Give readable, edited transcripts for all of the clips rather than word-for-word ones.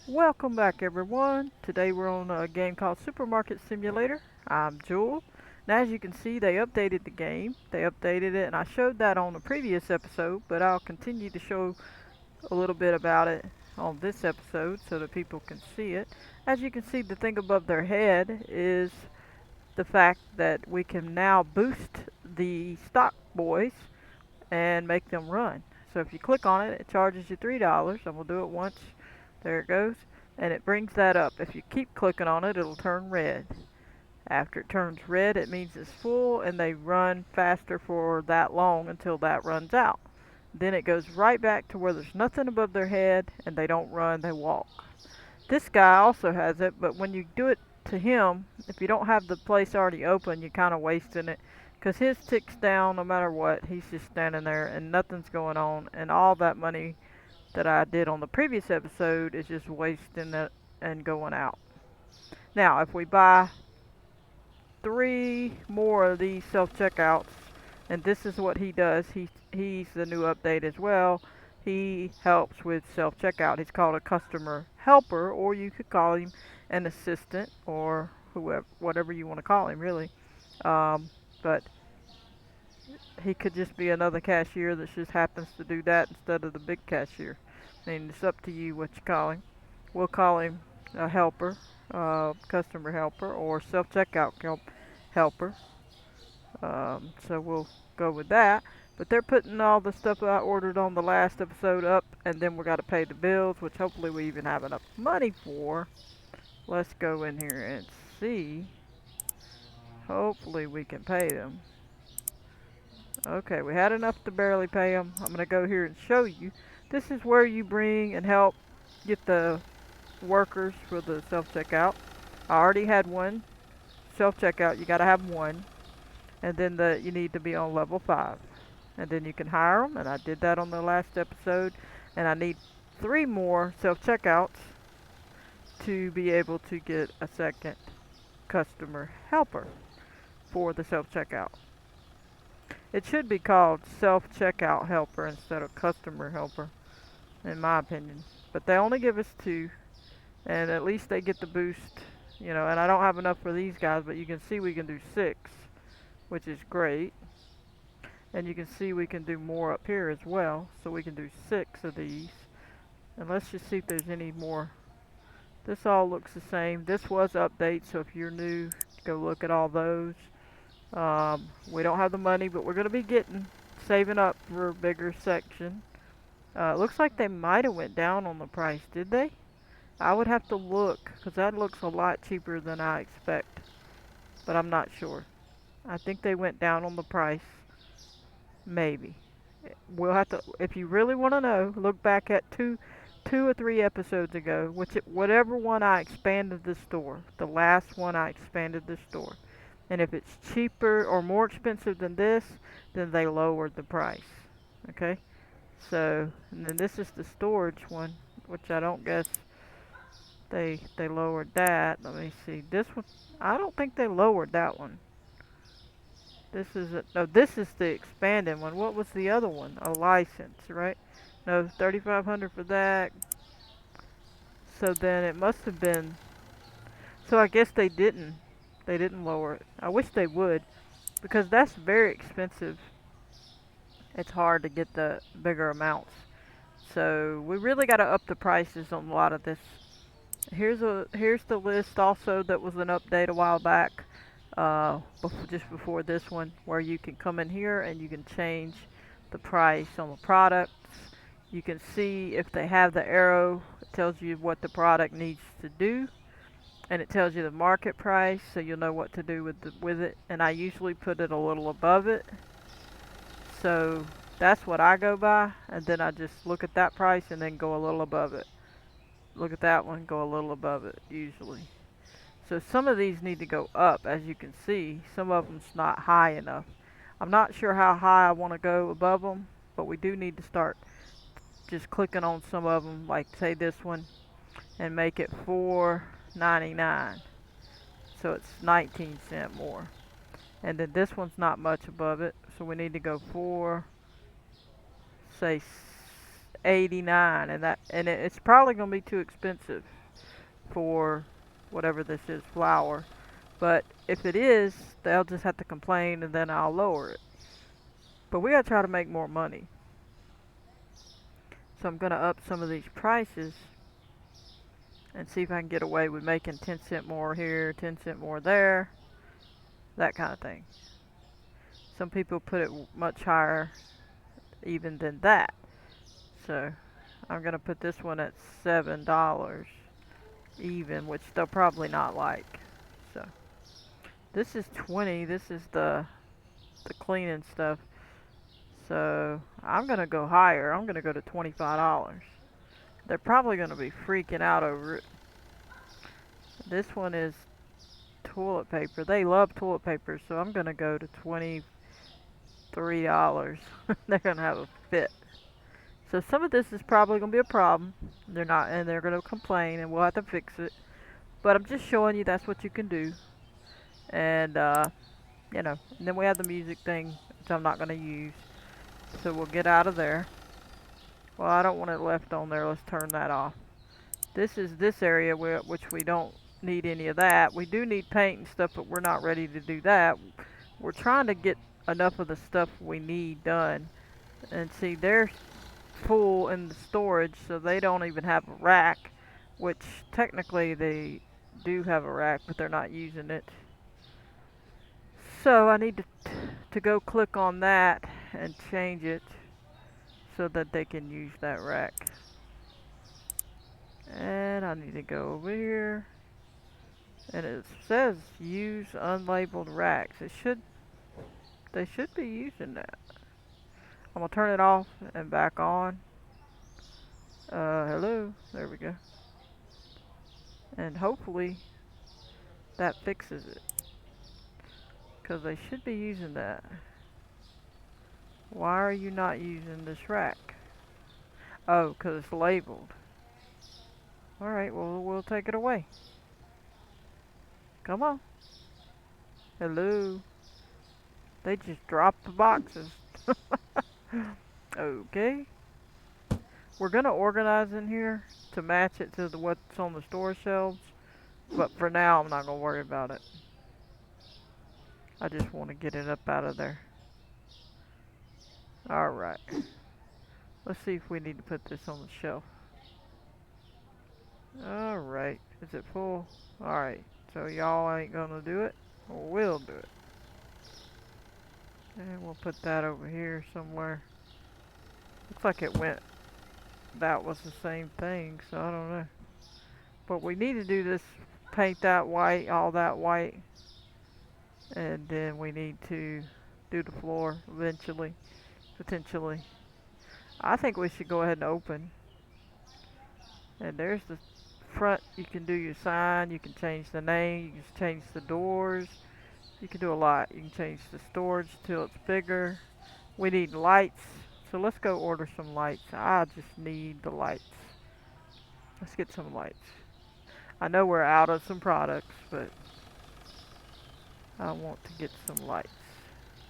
Welcome back everyone. Today we're on a game called Supermarket Simulator. I'm Jewel. Now as you can see they updated the game. They updated it and I showed that on the previous episode, but I'll continue to show a little bit about it on this episode so that people can see it. As you can see, the thing above their head is the fact that we can now boost the stock boys and make them run. So if you click on it, it charges you $3. I'm going to do it once. There it goes. And it brings that up. If you keep clicking on it, it'll turn red. After it turns red, it means it's full and they run faster for that long until that runs out. Then it goes right back to where there's nothing above their head and they don't run, they walk. This guy also has it, but when you do it to him, if you don't have the place already open, you're kind of wasting it. Because his ticks down no matter what. He's just standing there and nothing's going on. And all that money that I did on the previous episode is just wasting it and going out. Now, if we buy 3 more of these self-checkouts, and this is what he does, he's the new update as well. He helps with self-checkout. He's called a customer helper, or you could call him an assistant, or whoever, whatever you want to call him, really. But he could just be another cashier that just happens to do that instead of the big cashier. I mean, it's up to you what you call him. We'll call him a helper, customer helper, or self-checkout helper. So we'll go with that. But they're putting all the stuff I ordered on the last episode up, and then we got to pay the bills, which hopefully we even have enough money for. Let's go in here and see. Hopefully we can pay them. Okay, we had enough to barely pay them. I'm going to go here and show you. This is where you bring and help get the workers for the self-checkout. I already had one self-checkout. You got to have one. And then you need to be on level 5. And then you can hire them. And I did that on the last episode. And I need 3 more self-checkouts to be able to get a second customer helper for the self-checkout. It should be called self-checkout helper instead of customer helper, in my opinion. But they only give us 2, and at least they get the boost, and I don't have enough for these guys, but you can see we can do 6, which is great. And you can see we can do more up here as well, so we can do 6 of these. And let's just see if there's any more. This all looks the same. This was update, so if you're new, go look at all those. We don't have the money, but we're going to be saving up for a bigger section. Looks like they might have went down on the price, did they? I would have to look, because that looks a lot cheaper than I expect. But I'm not sure. I think they went down on the price. Maybe. We'll have to, if you really want to know, look back at two or 3 episodes ago, whatever one I expanded the store, the last one I expanded the store. And if it's cheaper or more expensive than this, then they lowered the price. Okay? So, and then this is the storage one, which I don't guess they lowered that. Let me see. This one, I don't think they lowered that one. No, this is the expanded one. What was the other one? A license, right? No, 3,500 for that. So then it must have been. So I guess they didn't. They didn't lower it. I wish they would, because that's very expensive. It's hard to get the bigger amounts. So we really got to up the prices on a lot of this. Here's the list also that was an update a while back, just before this one, where you can come in here and you can change the price on the products. You can see if they have the arrow, it tells you what the product needs to do, and it tells you the market price, so you'll know what to do with it. And I usually put it a little above it, so that's what I go by, and then I just look at that price and then go a little above it. Look at that one, go a little above it, usually. So some of these need to go up, as you can see. Some of them's not high enough. I'm not sure how high I want to go above them, but we do need to start just clicking on some of them, like say this one, and make it $4.99. So it's 19 cents more. And then this one's not much above it, so we need to go say $89, and it's probably gonna be too expensive for whatever this is, flour. But if it is, they'll just have to complain and then I'll lower it. But we gotta try to make more money. So I'm gonna up some of these prices and see if I can get away with making 10 cent more here, 10 cent more there, that kind of thing. Some people put it much higher even than that. So I'm gonna put this one at $7 even, which they'll probably not like. So this is 20. This is the cleaning stuff. So I'm gonna go higher. I'm gonna go to $25. They're probably gonna be freaking out over it. This one is toilet paper. They love toilet paper, so I'm gonna go to $23. They're gonna have a fit. So some of this is probably gonna be a problem. They're not, and they're gonna complain, and we'll have to fix it. But I'm just showing you that's what you can do. And you know, and then we have the music thing, which I'm not gonna use. So we'll get out of there. Well, I don't want it left on there. Let's turn that off. This is this area which we don't need any of that. We do need paint and stuff, but we're not ready to do that. We're trying to get enough of the stuff we need done. And see, they're full in the storage, so they don't even have a rack, which technically they do have a rack, but they're not using it. So I need to go click on that and change it so that they can use that rack. And I need to go over here, and it says use unlabeled racks. They should be using that. I'm gonna turn it off and back on. Hello, there we go. And hopefully that fixes it, because they should be using that. Why are you not using this rack? Oh, because it's labeled. Alright, well, we'll take it away. Come on. Hello. They just dropped the boxes. Okay. We're going to organize in here to match it to what's on the store shelves. But for now, I'm not going to worry about it. I just want to get it up out of there. Alright. Let's see if we need to put this on the shelf. Alright. Is it full? Alright. So y'all ain't gonna do it? Well, we'll do it. And we'll put that over here somewhere. Looks like it went. That was the same thing, so I don't know. But we need to do this. Paint that white, all that white. And then we need to do the floor eventually. Potentially. I think we should go ahead and open. And there's the front. You can do your sign. You can change the name. You can change the doors. You can do a lot. You can change the storage till it's bigger. We need lights. So let's go order some lights. I just need the lights. Let's get some lights. I know we're out of some products, but I want to get some lights.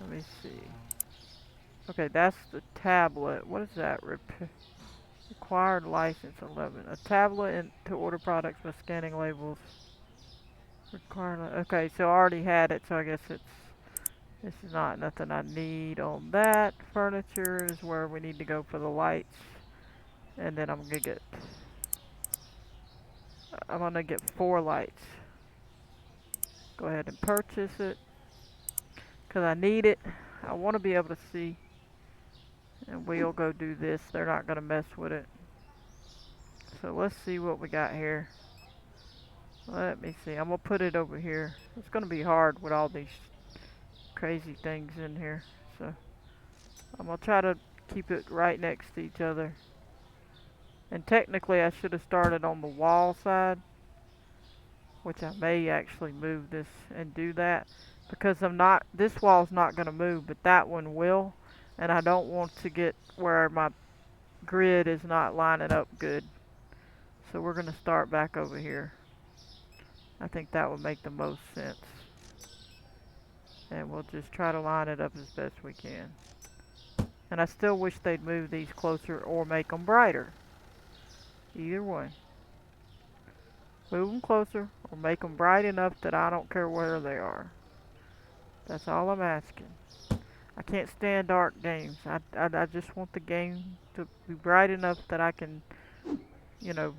Let me see. Okay, that's the tablet. What is that? Required license 11. A tablet to order products by scanning labels. Okay, so I already had it, so I guess this is not nothing I need on that. Furniture is where we need to go for the lights. And then I'm gonna get 4 lights. Go ahead and purchase it, because I need it. I want to be able to see. And we'll go do this. They're not gonna mess with it. So let's see what we got here. Let me see. I'm gonna put it over here. It's gonna be hard with all these crazy things in here. So I'm gonna try to keep it right next to each other. And technically I should have started on the wall side, which I may actually move this and do that, because this wall's not gonna move, but that one will. And I don't want to get where my grid is not lining up good. So we're gonna start back over here. I think that would make the most sense. And we'll just try to line it up as best we can. And I still wish they'd move these closer or make them brighter. Either one. Move them closer or make them bright enough that I don't care where they are. That's all I'm asking. I can't stand dark games. I just want the game to be bright enough that I can,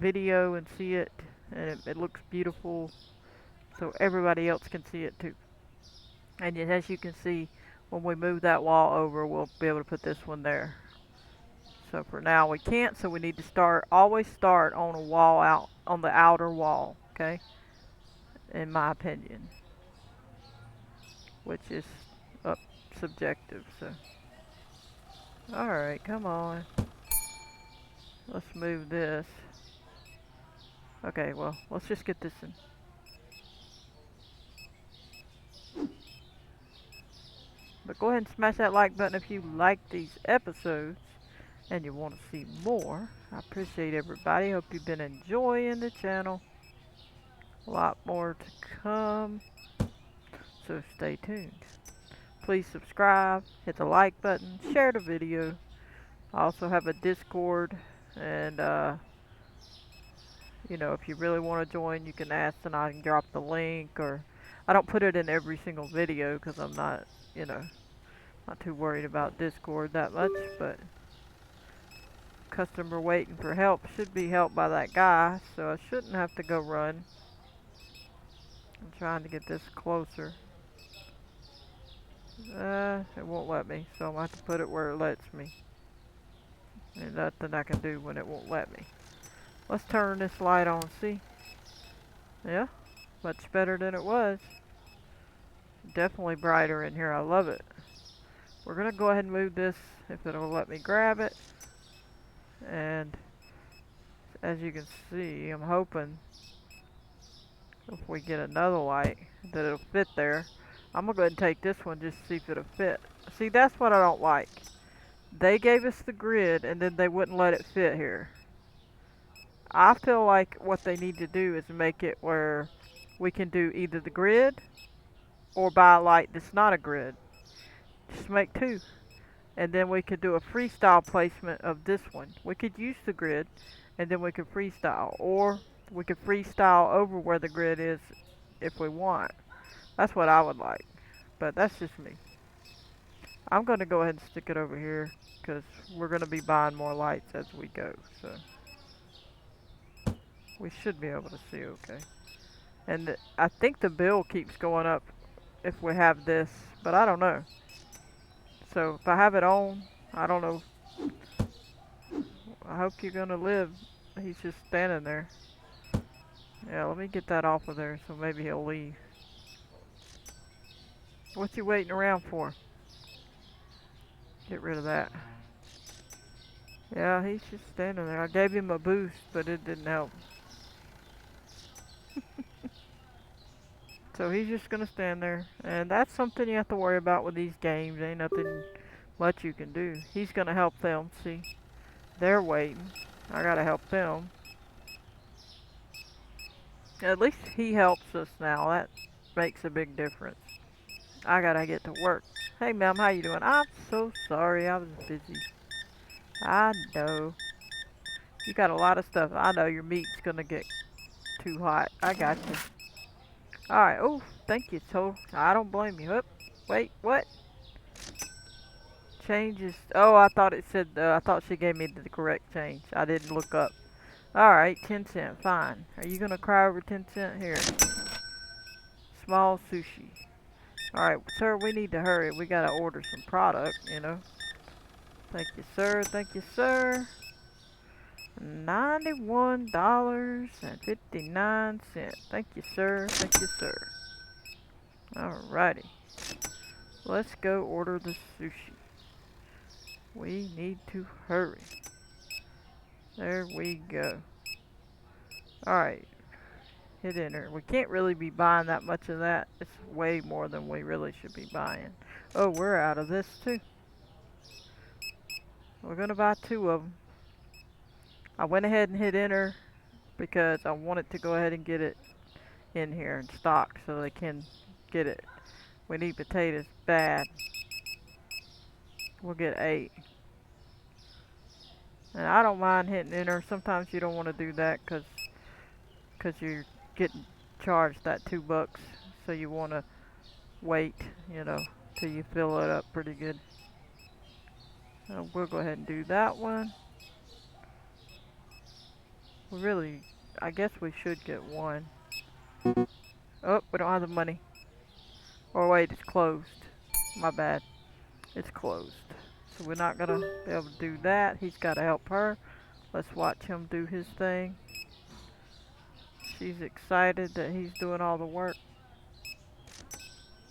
video and see it, and it looks beautiful so everybody else can see it too. And yet, as you can see, when we move that wall over, we'll be able to put this one there. So for now we can't, so we need to always start on a wall out, on the outer wall, okay? In my opinion, which is up subjective, so. Alright, come on. Let's move this. Okay, well, let's just get this in. But go ahead and smash that like button if you like these episodes and you want to see more. I appreciate everybody. Hope you've been enjoying the channel. A lot more to come. So stay tuned. Please subscribe, hit the like button, share the video. I also have a Discord, and if you really want to join, you can ask and I can drop the link. Or I don't put it in every single video because I'm not, not too worried about Discord that much. But customer waiting for help should be helped by that guy, so I shouldn't have to go run. I'm trying to get this closer. It won't let me, so I'm going to have to put it where it lets me. There's nothing I can do when it won't let me. Let's turn this light on, see? Yeah, much better than it was. Definitely brighter in here, I love it. We're going to go ahead and move this if it'll let me grab it. And as you can see, I'm hoping if we get another light that it'll fit there. I'm going to go ahead and take this one just to see if it'll fit. See, that's what I don't like. They gave us the grid and then they wouldn't let it fit here. I feel like what they need to do is make it where we can do either the grid or buy a light that's not a grid. Just make two. And then we could do a freestyle placement of this one. We could use the grid and then we could freestyle. Or we could freestyle over where the grid is if we want. That's what I would like. But that's just me. I'm going to go ahead and stick it over here because we're going to be buying more lights as we go. So we should be able to see okay. And I think the bill keeps going up if we have this, but I don't know. So if I have it on, I don't know. I hope you're going to live. He's just standing there. Yeah, let me get that off of there so maybe he'll leave. What's he waiting around for? Get rid of that. Yeah, he's just standing there. I gave him a boost, but it didn't help. So he's just gonna stand there. And that's something you have to worry about with these games. Ain't nothing much you can do. He's gonna help them, see? They're waiting. I gotta help them. At least he helps us now. That makes a big difference. I gotta get to work. Hey, ma'am, how you doing? I'm so sorry. I was busy. I know. You got a lot of stuff. I know your meat's gonna get too hot. I got you. Alright. Oh, thank you, so I don't blame you. Oop. Wait, what? Changes. Oh, I thought it said, I thought she gave me the correct change. I didn't look up. Alright, 10 cent. Fine. Are you gonna cry over 10 cent? Here. Small sushi. Alright, sir, we need to hurry. We gotta order some product, Thank you, sir. Thank you, sir. $91.59. Thank you, sir. Thank you, sir. Alrighty. Let's go order the sushi. We need to hurry. There we go. Alright. Hit enter. We can't really be buying that much of that. It's way more than we really should be buying. Oh, we're out of this too. We're gonna buy 2 of them. I went ahead and hit enter because I wanted to go ahead and get it in here in stock so they can get it. We need potatoes bad. We'll get 8. And I don't mind hitting enter. Sometimes you don't want to do that cause you're getting charged that $2. So you want to wait, you know, till you fill it up pretty good. We'll go ahead and do that one. We really, I guess we should get one. Oh, we don't have the money. Or wait, it's closed. My bad. It's closed. So we're not gonna be able to do that. He's gotta help her. Let's watch him do his thing. She's excited that he's doing all the work.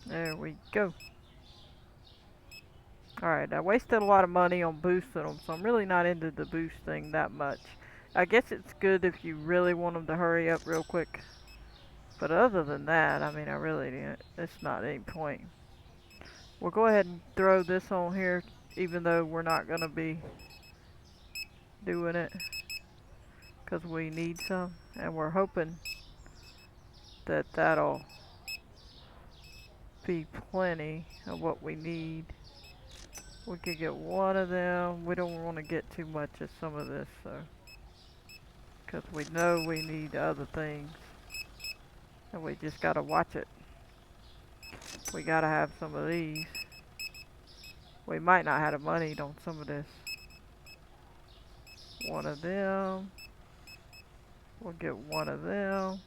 There we go. Alright, I wasted a lot of money on boosting them, so I'm really not into the boost thing that much. I guess it's good if you really want them to hurry up real quick. But other than that, I mean, I really didn't. It's not any point. We'll go ahead and throw this on here, even though we're not going to be doing it. Because we need some, and we're hoping that that'll be plenty of what we need. We could get one of them. We don't want to get too much of some of this, so. Because we know we need other things. And we just gotta watch it. We gotta have some of these. We might not have the money on some of this. One of them. We'll get one of them.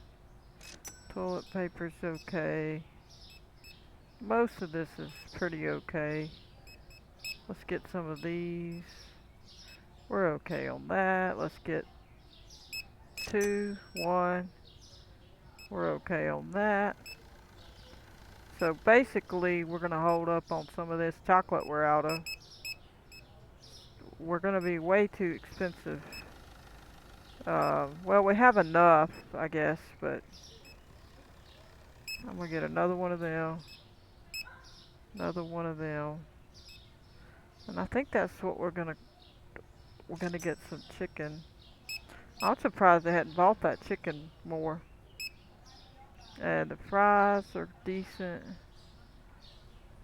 Toilet paper's okay. Most of this is pretty okay. Let's get some of these. We're okay on that. Let's get 2, 1. We're okay on that. So basically, we're going to hold up on some of this chocolate we're out of. We're going to be way too expensive. Well, we have enough, I guess, but I'm going to get another one of them. Another one of them. And I think that's what we're going to get some chicken. I'm surprised they hadn't bought that chicken more. And the fries are decent.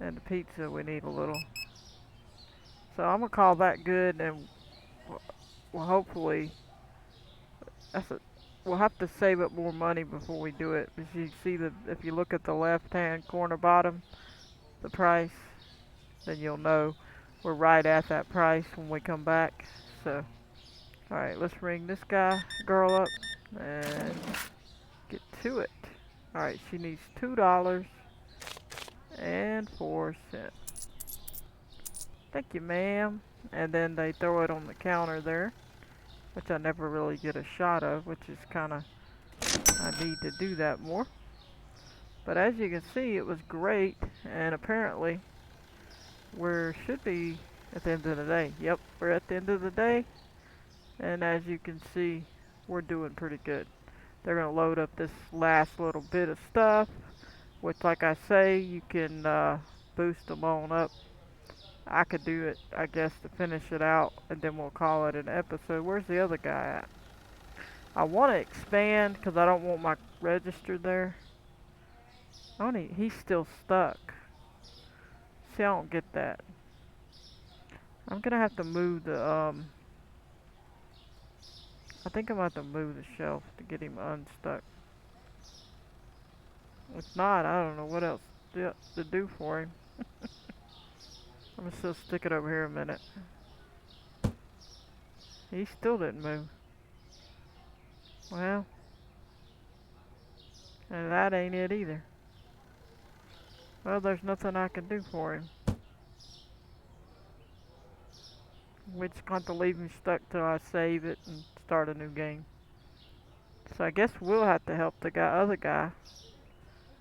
And the pizza, we need a little. So I'm going to call that good, and we'll hopefully, we'll have to save up more money before we do it. Because you see, if you look at the left-hand corner bottom, the price, then you'll know we're right at that price when we come back. So, alright, let's ring this girl up, and get to it. Alright, she needs $2.04. Thank you, ma'am. And then they throw it on the counter there, which I never really get a shot of, which is kind of, I need to do that more. But as you can see, it was great, and apparently we should be at the end of the day. Yep, we're at the end of the day, and as you can see, we're doing pretty good. They're going to load up this last little bit of stuff, which, like I say, you can boost them on up. I could do it, I guess, to finish it out, and then we'll call it an episode. Where's the other guy at? I want to expand because I don't want my register there. He's still stuck. See, I don't get that. I'm gonna have to move the I think I'm gonna have to move the shelf to get him unstuck. If not, I don't know what else to do for him. I'm gonna still stick it over here a minute. He still didn't move. Well, and that ain't it either. Well, there's nothing I can do for him. We're just going to leave him stuck till I save it and start a new game. So I guess we'll have to help the other guy.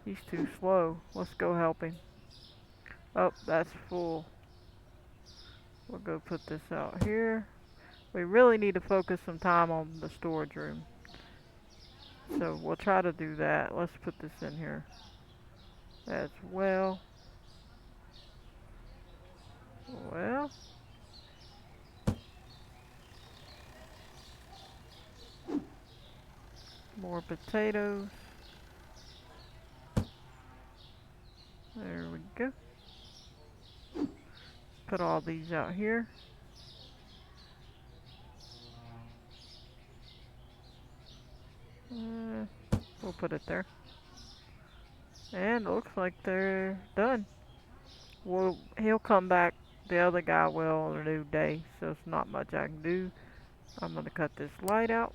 He's too slow. Let's go help him. Oh, that's full. We'll go put this out here. We really need to focus some time on the storage room. So we'll try to do that. Let's put this in here as well. Well, more potatoes. There we go. Put all these out here. We'll put it there. And it looks like they're done. Well, he'll come back. The other guy will on a new day, so it's not much I can do. I'm going to cut this light out.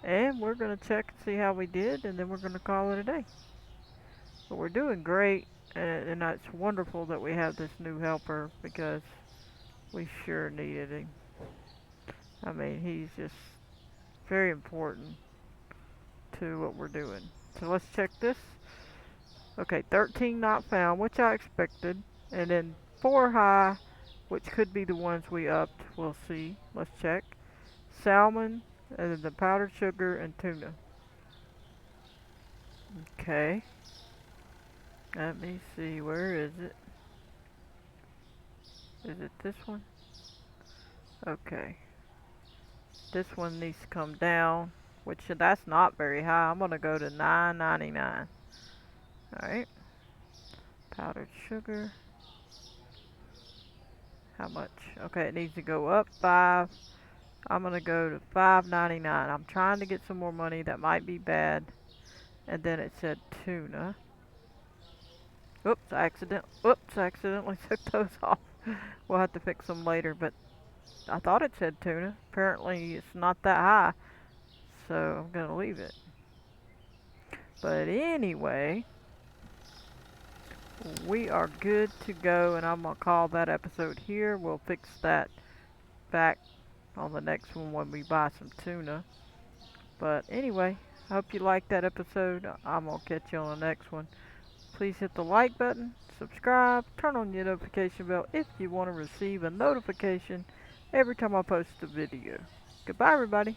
And we're going to check and see how we did, and then we're going to call it a day. But we're doing great, and it's wonderful that we have this new helper because we sure needed him. I mean, he's just very important to what we're doing. So let's check this. Okay, 13 not found, which I expected. And then 4 high, which could be the ones we upped. We'll see. Let's check. Salmon, and then the powdered sugar, and tuna. Okay. Let me see. Where is it? Is it this one? Okay. This one needs to come down, which that's not very high. I'm going to go to $9.99. Alright. Powdered sugar. How much? Okay, it needs to go up 5. I'm going to go to $5.99. I'm trying to get some more money. That might be bad. And then it said tuna. Oops, I accidentally took those off. We'll have to fix them later, but I thought it said tuna. Apparently it's not that high, so I'm going to leave it. But anyway, we are good to go, and I'm going to call that episode here. We'll fix that back on the next one when we buy some tuna. But anyway, I hope you liked that episode. I'm going to catch you on the next one. Please hit the like button, subscribe, turn on your notification bell if you want to receive a notification every time I post a video. Goodbye, everybody.